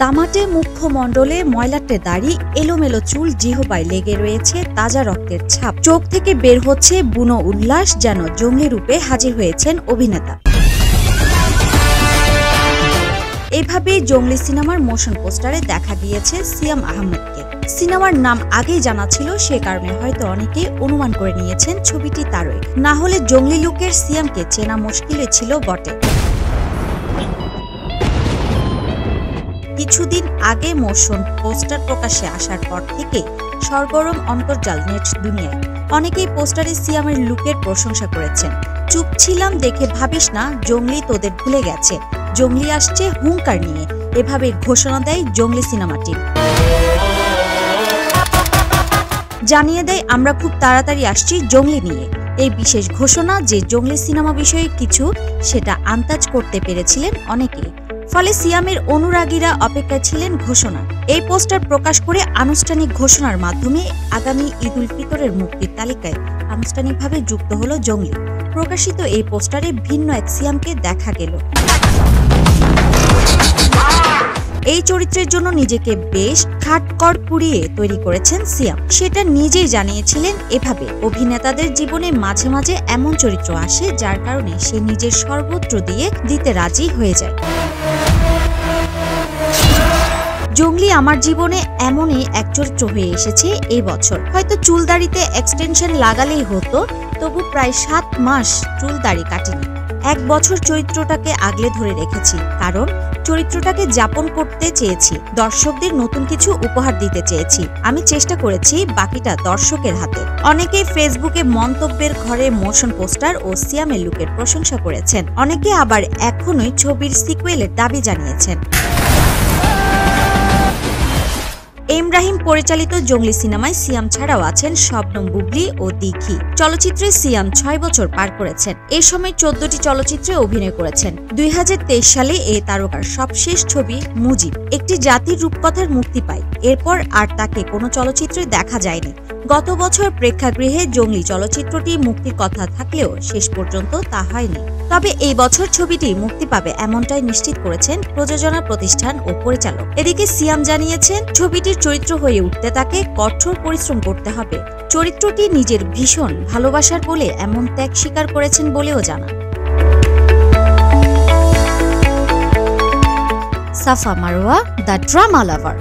তামাটে মুখমণ্ডলে ময়লাটে দাড়ি, এলোমেলো চুল, জিহ্বায় লেগে রয়েছে তাজা রক্তের ছাপ। চোখ থেকে বের হচ্ছে বুনো উল্লাস, যেন জঙ্গলি রূপে হাজির হয়েছেন অভিনেতা। এভাবেই জঙ্গলি সিনেমার মোশন পোস্টারে দেখা গিয়েছে সিয়াম আহমেদকে। সিনেমার নাম আগেই জানা ছিল, সে কারণে হয়তো অনেকেই অনুমান করে নিয়েছেন ছবিটি তারই। না হলে জঙ্গলি লুকের সিয়ামকে চেনা মুশকিলে ছিল বটে। কিছুদিন আগে মোশন পোস্টার প্রকাশ্যে আসার পর থেকে সরগরম অন্তর্জাল নেট দুনিয়ায়। অনেকেই পোস্টারে সিয়ামের লুকের প্রশংসা করেছেন। চুপ ছিলাম দেখে ভাবিস না, জঙ্গলি তোদের ভুলে গেছে, জঙ্গলি আসছে হুঙ্কার নিয়ে, এভাবে ঘোষণা দেয় জঙ্গলি সিনেমা টিম। জানিয়ে দেয়, আমরা খুব তাড়াতাড়ি আসছি জঙ্গলি নিয়ে। এই বিশেষ ঘোষণা যে জঙ্গলি সিনেমা বিষয়ে কিছু, সেটা আন্দাজ করতে পেরেছিলেন অনেকেই। ফলে সিয়ামের অনুরাগীরা অপেক্ষায় ছিলেন ঘোষণা। এই পোস্টার প্রকাশ করে আনুষ্ঠানিক ঘোষণার মাধ্যমে আগামী ঈদ উল ফিতরের মুক্তির তালিকায় আনুষ্ঠানিকভাবে যুক্ত হলো জঙ্গলি। প্রকাশিত এই পোস্টারে ভিন্ন এক সিয়ামকে দেখা গেল। এই চরিত্রের জন্য নিজেকে বেশ খাটকর পুড়িয়ে তৈরি করেছেন সিয়াম। সেটা নিজেই জানিয়েছিলেন এভাবে, অভিনেতাদের জীবনে মাঝে মাঝে এমন চরিত্র আসে যার কারণে সে নিজের সর্বত্র দিয়ে দিতে রাজি হয়ে যায়। জঙ্গলি আমার জীবনে এমনই এক চরিত্র হয়ে এসেছে এই বছর। হয়তো চুলদাড়িতে এক্সটেনশন লাগালেই হতো, তবু প্রায় 7 মাস চুলদাড়ি কাটিনি। 1 বছর চরিত্রটাকে আগলে ধরে রেখেছি, কারণ চরিত্রটাকে যাপন করতে চেয়েছি, দর্শকদের নতুন কিছু উপহার দিতে চেয়েছি। আমি চেষ্টা করেছি, বাকিটা দর্শকের হাতে। অনেকেই ফেসবুকে মন্তব্যের ঘরে মোশন পোস্টার ও সিয়ামের লুকের প্রশংসা করেছেন। অনেকে আবার এখনই ছবির সিকুয়েলের দাবি জানিয়েছেন। ইমরাহিম পরিচালিত জঙ্গলি সিনেমায় সিয়াম ছাড়াও আছেন শবনম বুবলি ও দিঘি। চলচ্চিত্রে সিয়াম 6 বছর পার করেছেন। এই সময় 14টি চলচ্চিত্রে অভিনয় করেছেন। 2023 সালে এই তারকার সবশেষ ছবি মুজিব একটি জাতির রূপকথার মুক্তি পায়। এরপর আর তাকে কোনো চলচ্চিত্রে দেখা যায়নি। গত বছর প্রেক্ষাগৃহে জঙ্গলি চলচ্চিত্রটি মুক্তির কথা থাকলেও শেষ পর্যন্ত তা হয়নি। তবে এই বছর ছবিটি মুক্তি পাবে এমনটাই নিশ্চিত করেছেন প্রযোজনা প্রতিষ্ঠান ও পরিচালক। এদিকে সিয়াম জানিয়েছেন, ছবিটির চরিত্র হয়ে উঠতে তাকে কঠোর পরিশ্রম করতে হবে। চরিত্রটি নিজের ভীষণ ভালোবাসার বলে এমন ত্যাগ স্বীকার করেছেন বলেও জানান। সাফা মারোয়া, দ্য ড্রামা লাভার।